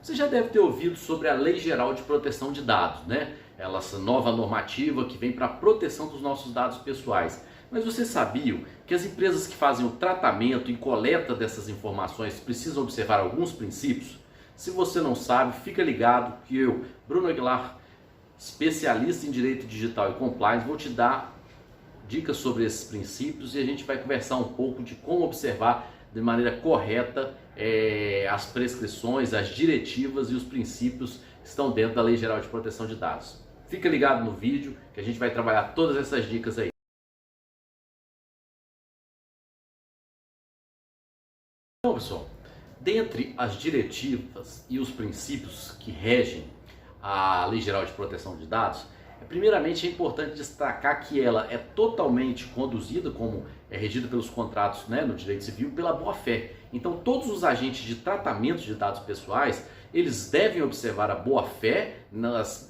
Você já deve ter ouvido sobre a Lei Geral de Proteção de Dados, né? Essa nova normativa que vem para a proteção dos nossos dados pessoais. Mas você sabia que as empresas que fazem o tratamento e coleta dessas informações precisam observar alguns princípios? Se você não sabe, fica ligado que eu, Bruno Aguilar, especialista em Direito Digital e Compliance, vou te dar dicas sobre esses princípios e a gente vai conversar um pouco de como observar de maneira correta as prescrições, as diretivas e os princípios que estão dentro da Lei Geral de Proteção de Dados. Fica ligado no vídeo que a gente vai trabalhar todas essas dicas aí. Então, pessoal, dentre as diretivas e os princípios que regem a Lei Geral de Proteção de Dados, primeiramente é importante destacar que ela é totalmente conduzida, como é regida pelos contratos, né, no direito civil, pela boa-fé. Então todos os agentes de tratamento de dados pessoais, eles devem observar a boa-fé nas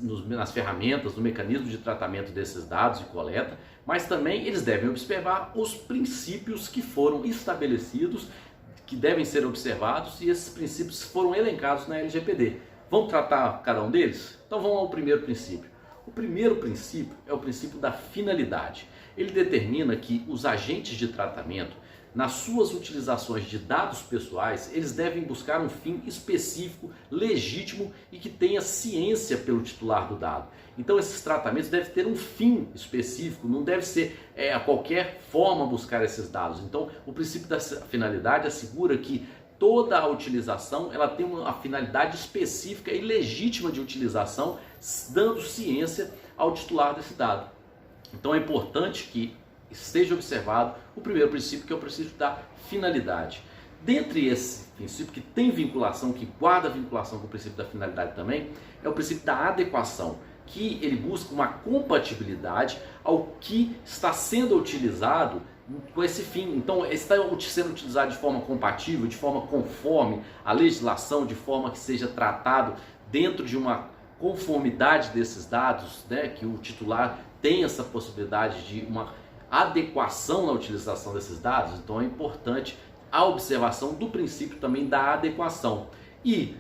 ferramentas, no mecanismo de tratamento desses dados e coleta, mas também eles devem observar os princípios que foram estabelecidos, que devem ser observados, e esses princípios foram elencados na LGPD. Vamos tratar cada um deles? Então vamos ao primeiro princípio. O primeiro princípio é o princípio da finalidade. Ele determina que os agentes de tratamento, nas suas utilizações de dados pessoais, eles devem buscar um fim específico, legítimo e que tenha ciência pelo titular do dado. Então esses tratamentos devem ter um fim específico, não deve ser a qualquer forma buscar esses dados. Então o princípio da finalidade assegura que toda a utilização ela tem uma finalidade específica e legítima de utilização, dando ciência ao titular desse dado. Então é importante que esteja observado o primeiro princípio, que é o princípio da finalidade. Dentre esse princípio que tem vinculação, que guarda vinculação com o princípio da finalidade também, é o princípio da adequação, que ele busca uma compatibilidade ao que está sendo utilizado com esse fim. Então está sendo utilizado de forma compatível, de forma conforme a legislação, de forma que seja tratado dentro de uma conformidade desses dados, né, que o titular tem essa possibilidade de uma adequação na utilização desses dados. Então é importante a observação do princípio também da adequação. E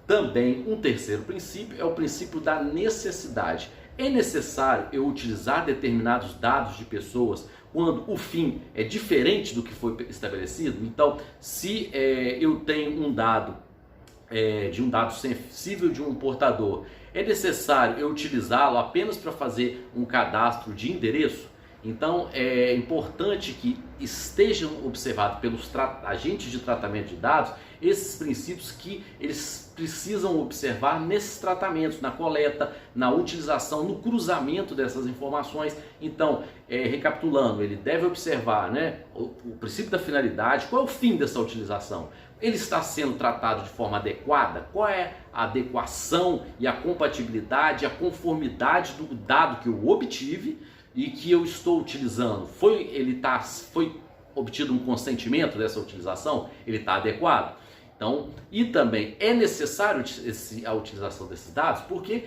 também um terceiro princípio é o princípio da necessidade. É necessário eu utilizar determinados dados de pessoas quando o fim é diferente do que foi estabelecido? Então, se eu tenho um dado de um dado sensível de um portador, é necessário eu utilizá-lo apenas para fazer um cadastro de endereço? Então é importante que estejam observados pelos agentes de tratamento de dados esses princípios que eles precisam observar nesses tratamentos, na coleta, na utilização, no cruzamento dessas informações. Então, recapitulando, ele deve observar, né, o princípio da finalidade. Qual é o fim dessa utilização? Ele está sendo tratado de forma adequada? Qual é a adequação e a compatibilidade, a conformidade do dado que eu obtive e que eu estou utilizando? Foi obtido um consentimento dessa utilização? Ele está adequado? Então, e também é necessário a utilização desses dados, porque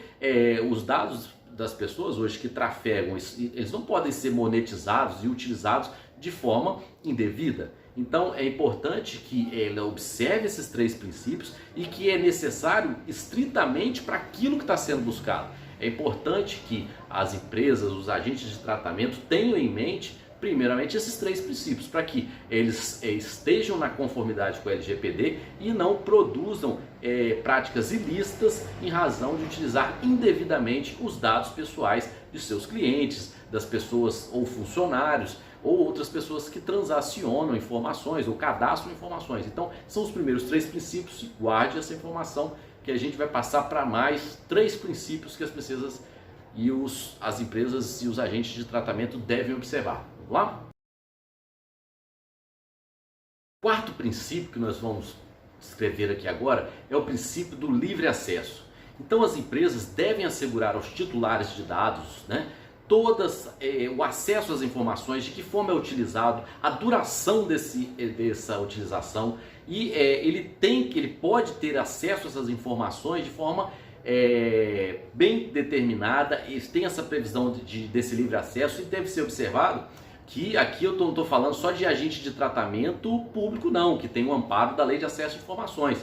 os dados das pessoas hoje que trafegam, eles não podem ser monetizados e utilizados de forma indevida. Então é importante que ela observe esses três princípios e que é necessário estritamente para aquilo que está sendo buscado. É importante que as empresas, os agentes de tratamento tenham em mente primeiramente esses três princípios, para que eles estejam na conformidade com a LGPD e não produzam práticas ilícitas em razão de utilizar indevidamente os dados pessoais de seus clientes, das pessoas ou funcionários ou outras pessoas que transacionam informações ou cadastram informações. Então são os primeiros três princípios, e guarde essa informação que a gente vai passar para mais três princípios que as pessoas e as empresas e os agentes de tratamento devem observar. Vamos lá? O quarto princípio que nós vamos escrever aqui agora é o princípio do livre acesso. Então as empresas devem assegurar aos titulares de dados, né, o acesso às informações, de que forma é utilizado, a duração dessa utilização, e ele pode ter acesso a essas informações de forma bem determinada, e tem essa previsão desse livre acesso, e deve ser observado que aqui eu não estou falando só de agente de tratamento público não, que tem o amparo da Lei de Acesso a Informações.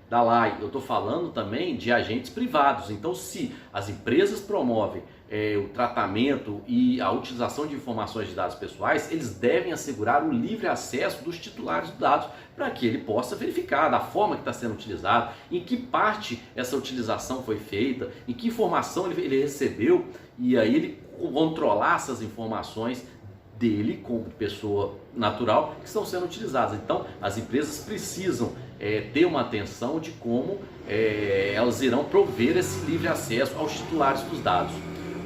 da lei, eu estou falando também de agentes privados. Então, se as empresas promovem o tratamento e a utilização de informações de dados pessoais, eles devem assegurar o livre acesso dos titulares dos dados para que ele possa verificar da forma que está sendo utilizado, em que parte essa utilização foi feita, em que informação ele recebeu, e aí ele controlar essas informações dele como pessoa natural que estão sendo utilizadas. Então, as empresas precisam ter uma atenção de como elas irão prover esse livre acesso aos titulares dos dados.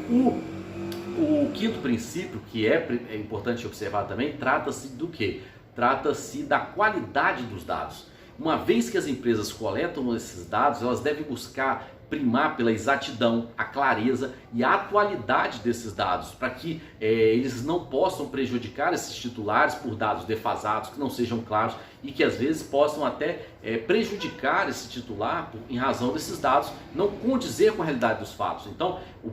O quinto princípio, que é importante observar também, trata-se do quê? Trata-se da qualidade dos dados. Uma vez que as empresas coletam esses dados, elas devem buscar primar pela exatidão, a clareza e a atualidade desses dados, para que eles não possam prejudicar esses titulares por dados defasados, que não sejam claros e que às vezes possam até prejudicar esse titular em razão desses dados não condizer com a realidade dos fatos. Então, o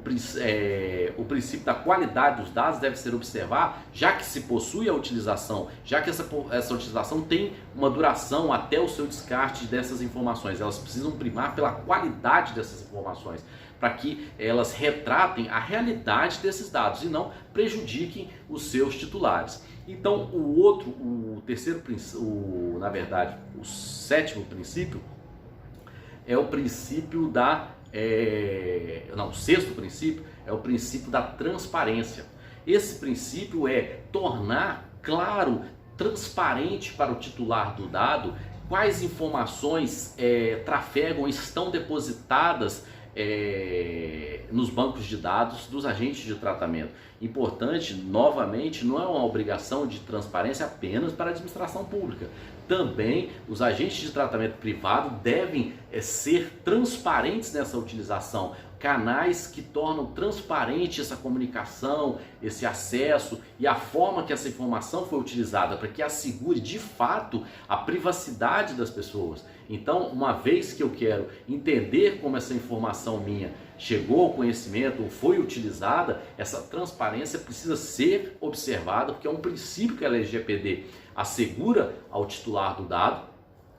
princípio da qualidade dos dados deve ser observado, já que se possui a utilização, já que essa utilização tem uma duração até o seu descarte dessas informações. Elas precisam primar pela qualidade dessas informações, para que elas retratem a realidade desses dados e não prejudiquem os seus titulares. Então, o terceiro princípio, na verdade, o sétimo princípio é o princípio o sexto princípio é o princípio da transparência. Esse princípio é tornar claro, transparente para o titular do dado quais informações trafegam, estão depositadas nos bancos de dados dos agentes de tratamento. Importante, novamente, não é uma obrigação de transparência apenas para a administração pública. Também os agentes de tratamento privado devem ser transparentes nessa utilização. Canais que tornam transparente essa comunicação, esse acesso e a forma que essa informação foi utilizada, para que assegure de fato a privacidade das pessoas. Então, uma vez que eu quero entender como essa informação minha chegou ao conhecimento ou foi utilizada, essa transparência precisa ser observada, porque é um princípio que a LGPD assegura ao titular do dado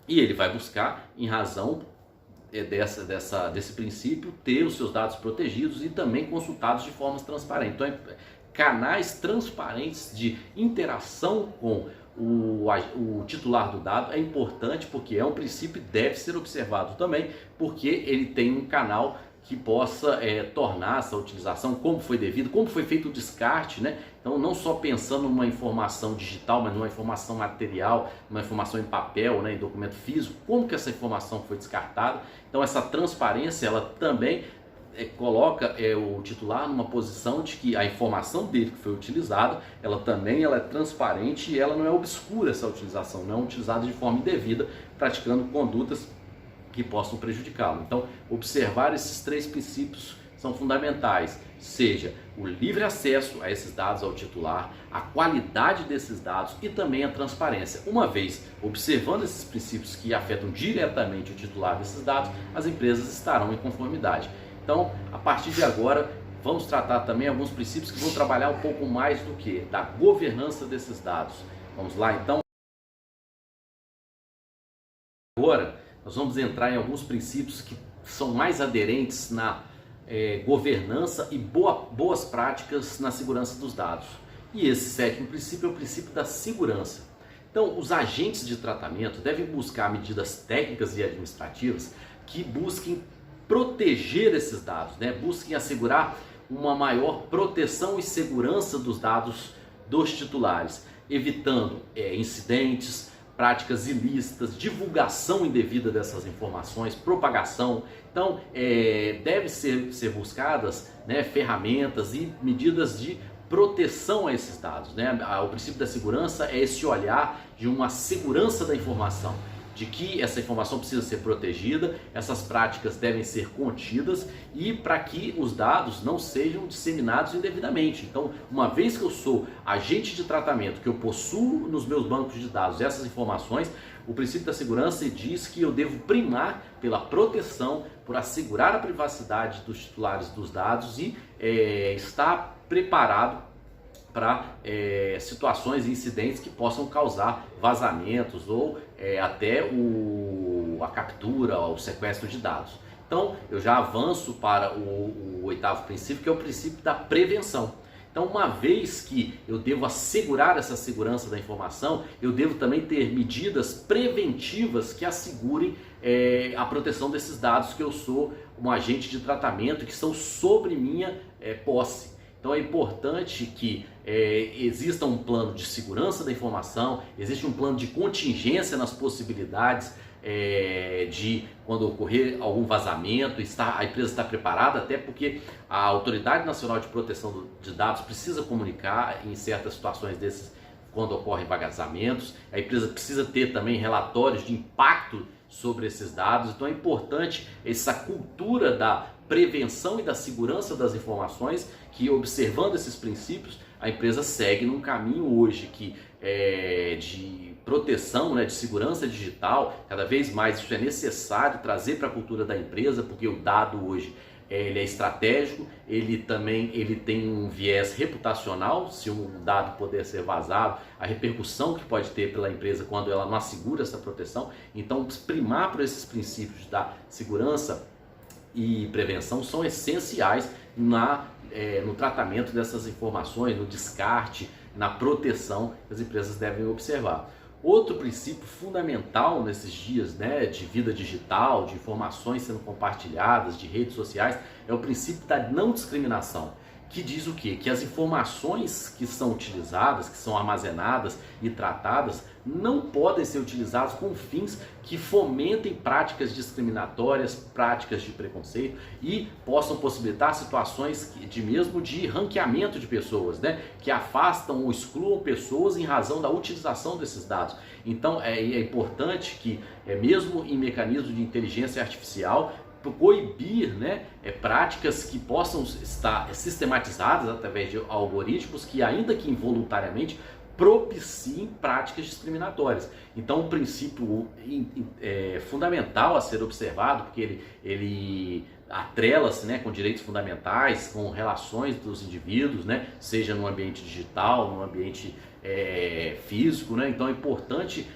e ele vai buscar, em razão desse princípio, ter os seus dados protegidos e também consultados de forma transparente. Então, canais transparentes de interação com o titular do dado é importante, porque é um princípio que deve ser observado também, porque ele tem um canal que possa tornar essa utilização como foi devido, como foi feito o descarte, né? Então, não só pensando numa informação digital, mas numa informação material, uma informação em papel, né, em documento físico, como que essa informação foi descartada. Então, essa transparência, ela também coloca o titular numa posição de que a informação dele que foi utilizada, ela é transparente e ela não é obscura, essa utilização, não é utilizada de forma indevida, praticando condutas que possam prejudicá-lo. Então, observar esses três princípios são fundamentais, seja o livre acesso a esses dados ao titular, a qualidade desses dados e também a transparência. Uma vez observando esses princípios que afetam diretamente o titular desses dados, as empresas estarão em conformidade. Então, a partir de agora, vamos tratar também alguns princípios que vão trabalhar um pouco mais do que da governança desses dados. Vamos lá, então? Agora, nós vamos entrar em alguns princípios que são mais aderentes na governança e boas práticas na segurança dos dados. E esse sétimo princípio é o princípio da segurança. Então, os agentes de tratamento devem buscar medidas técnicas e administrativas que busquem proteger esses dados, né? Busquem assegurar uma maior proteção e segurança dos dados dos titulares, evitando incidentes, práticas ilícitas, divulgação indevida dessas informações, propagação. Então, deve ser buscadas, né, ferramentas e medidas de proteção a esses dados, né? O princípio da segurança é esse olhar de uma segurança da informação, de que essa informação precisa ser protegida, essas práticas devem ser contidas e para que os dados não sejam disseminados indevidamente. Então, uma vez que eu sou agente de tratamento, que eu possuo nos meus bancos de dados essas informações, o princípio da segurança diz que eu devo primar pela proteção, por assegurar a privacidade dos titulares dos dados e estar preparado para situações e incidentes que possam causar vazamentos ou até a captura, o sequestro de dados. Então, eu já avanço para o oitavo princípio, que é o princípio da prevenção. Então, uma vez que eu devo assegurar essa segurança da informação, eu devo também ter medidas preventivas que assegurem a proteção desses dados que eu sou um agente de tratamento, que estão sobre minha posse. Então é importante que exista um plano de segurança da informação, existe um plano de contingência nas possibilidades de quando ocorrer algum vazamento, a empresa está preparada, até porque a Autoridade Nacional de Proteção de Dados precisa comunicar em certas situações desses, quando ocorrem vazamentos. A empresa precisa ter também relatórios de impacto sobre esses dados. Então é importante essa cultura da prevenção e da segurança das informações, que observando esses princípios, a empresa segue num caminho hoje que de proteção, de segurança digital. Cada vez mais isso é necessário trazer para a cultura da empresa, porque o dado hoje ele é estratégico, ele tem um viés reputacional. Se um dado puder ser vazado, a repercussão que pode ter pela empresa quando ela não assegura essa proteção. Então, primar por esses princípios da segurança e prevenção são essenciais no tratamento dessas informações, no descarte, na proteção que as empresas devem observar. Outro princípio fundamental nesses dias de vida digital, de informações sendo compartilhadas, de redes sociais, é o princípio da não discriminação, que diz o quê? Que as informações que são utilizadas, que são armazenadas e tratadas, não podem ser utilizadas com fins que fomentem práticas discriminatórias, práticas de preconceito e possam possibilitar situações de ranqueamento de pessoas, que afastam ou excluam pessoas em razão da utilização desses dados. Então é importante que, mesmo em mecanismos de inteligência artificial, coibir práticas que possam estar sistematizadas através de algoritmos que, ainda que involuntariamente, propiciem práticas discriminatórias. Então, um princípio fundamental a ser observado, porque ele atrela-se com direitos fundamentais, com relações dos indivíduos, seja no ambiente digital, no ambiente físico. Então é importante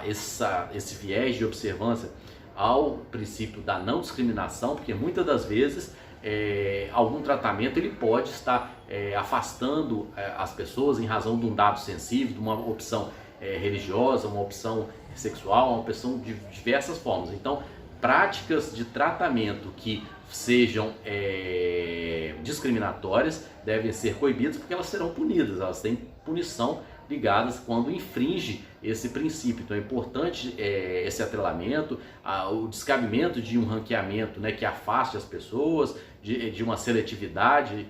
esse viés de observância ao princípio da não discriminação, porque muitas das vezes algum tratamento ele pode estar afastando as pessoas em razão de um dado sensível, de uma opção religiosa, uma opção sexual, uma opção de diversas formas. Então, práticas de tratamento que sejam discriminatórias devem ser coibidas, porque elas serão punidas, elas têm punição ligadas quando infringe esse princípio. Então é importante esse atrelamento, o descabimento de um ranqueamento que afaste as pessoas, de uma seletividade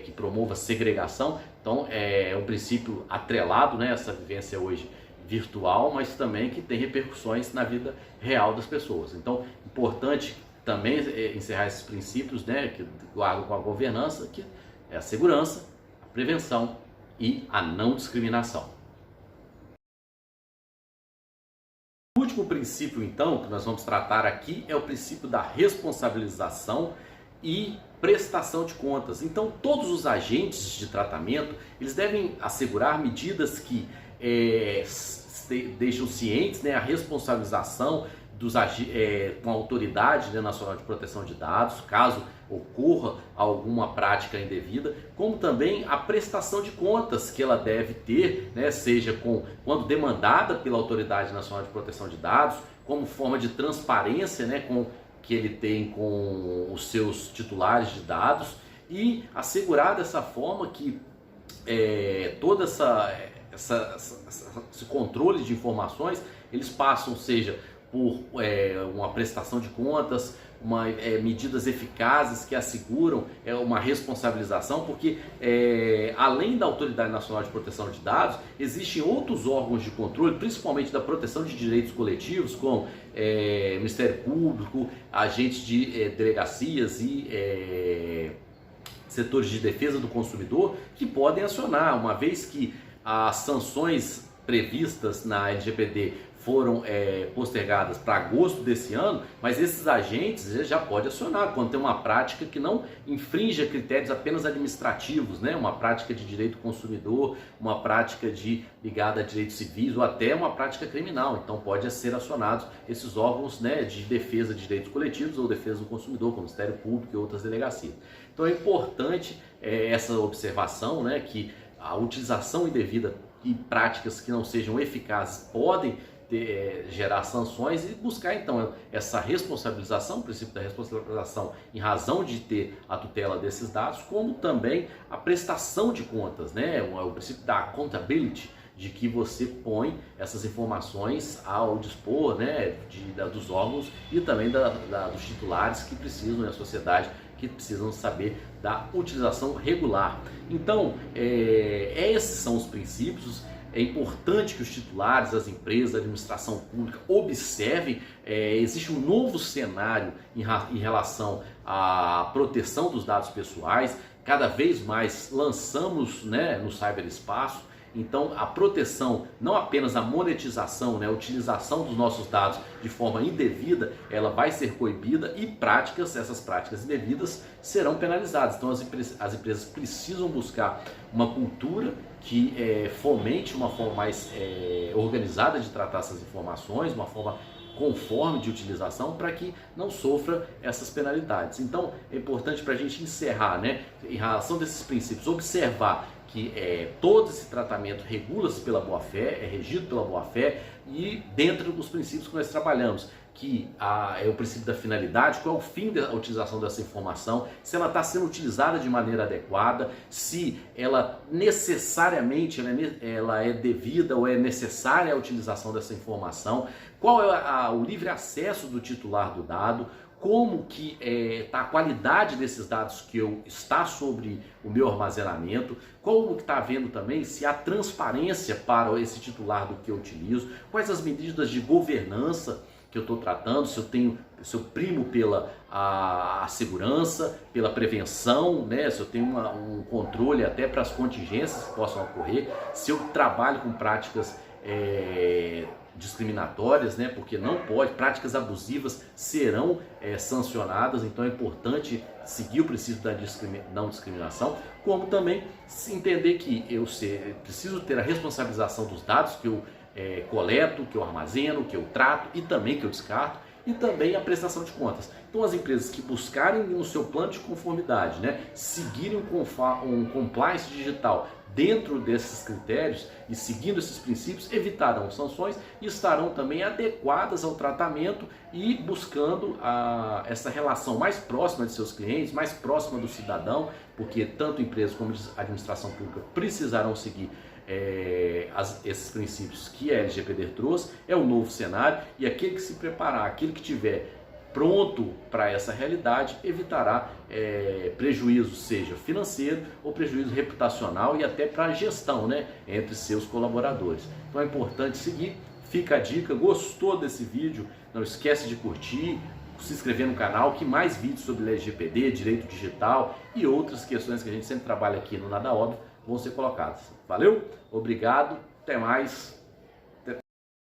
que promova segregação. Então é um princípio atrelado, essa vivência hoje virtual, mas também que tem repercussões na vida real das pessoas. Então importante também encerrar esses princípios que guardam com a governança, que é a segurança, a prevenção e a não discriminação. O último princípio, então, que nós vamos tratar aqui é o princípio da responsabilização e prestação de contas. Então, todos os agentes de tratamento, eles devem assegurar medidas que deixam cientes a responsabilização com a Autoridade Nacional de Proteção de Dados, caso ocorra alguma prática indevida, como também a prestação de contas que ela deve ter, seja quando demandada pela Autoridade Nacional de Proteção de Dados, como forma de transparência que ele tem com os seus titulares de dados, e assegurar dessa forma que todo esse controle de informações, eles passam, seja por uma prestação de contas, medidas eficazes que asseguram uma responsabilização, porque além da Autoridade Nacional de Proteção de Dados, existem outros órgãos de controle, principalmente da proteção de direitos coletivos, como Ministério Público, agentes de delegacias e setores de defesa do consumidor, que podem acionar, uma vez que as sanções previstas na LGPD foram postergadas para agosto desse ano, mas esses agentes já podem acionar quando tem uma prática que não infringe critérios apenas administrativos, né? Uma prática de direito consumidor, uma prática ligada a direitos civis ou até uma prática criminal. Então pode ser acionados esses órgãos, né, de defesa de direitos coletivos ou defesa do consumidor, como o Ministério Público e outras delegacias. Então é importante essa observação, né, que a utilização indevida e práticas que não sejam eficazes podem gerar sanções e buscar então essa responsabilização, o princípio da responsabilização em razão de ter a tutela desses dados, como também a prestação de contas, né? O princípio da accountability, de que você põe essas informações ao dispor, né, dos órgãos e também dos titulares que precisam, da sociedade, que precisam saber da utilização regular. Então, esses são os princípios. É importante que os titulares, as empresas, a administração pública observem. Existe um novo cenário em relação à proteção dos dados pessoais. Cada vez mais lançamos, né, no ciberespaço. Então a proteção, não apenas a monetização, né, a utilização dos nossos dados de forma indevida, ela vai ser coibida e essas práticas indevidas serão penalizadas. Então as empresas precisam buscar uma cultura que fomente uma forma mais organizada de tratar essas informações, uma forma conforme de utilização, para que não sofra essas penalidades. Então é importante para a gente encerrar, né, em relação desses princípios, observar que todo esse tratamento regula-se pela boa-fé, é regido pela boa-fé, e dentro dos princípios que nós trabalhamos, que é o princípio da finalidade, qual é o fim da utilização dessa informação, se ela está sendo utilizada de maneira adequada, se ela necessariamente ela é devida ou é necessária a utilização dessa informação, qual é o livre acesso do titular do dado, como que está a qualidade desses dados que está sobre o meu armazenamento, como que está havendo também, se há transparência para esse titular do que eu utilizo, quais as medidas de governança que eu estou tratando, se eu primo pela a segurança, pela prevenção, né? Se eu tenho um controle até para as contingências que possam ocorrer, se eu trabalho com práticas discriminatórias, né? Porque não pode, práticas abusivas serão sancionadas, então é importante seguir o princípio da não discriminação, como também se entender que eu preciso ter a responsabilização dos dados que eu coleto, que eu armazeno, que eu trato e também que eu descarto, e também a prestação de contas. Então as empresas que buscarem no seu plano de conformidade, né, seguirem um compliance digital dentro desses critérios e seguindo esses princípios, evitarão sanções e estarão também adequadas ao tratamento e buscando essa relação mais próxima de seus clientes, mais próxima do cidadão, porque tanto empresas como a administração pública precisarão seguir esses princípios que a LGPD trouxe. É o novo cenário, e aquele que se preparar, aquele que tiver pronto para essa realidade, evitará prejuízo, seja financeiro ou prejuízo reputacional e até para a gestão, né, entre seus colaboradores. Então é importante seguir. Fica a dica. Gostou desse vídeo? Não esquece de curtir, se inscrever no canal, que mais vídeos sobre LGPD, direito digital e outras questões que a gente sempre trabalha aqui no Nada Óbvio vão ser colocadas. Valeu? Obrigado, até mais.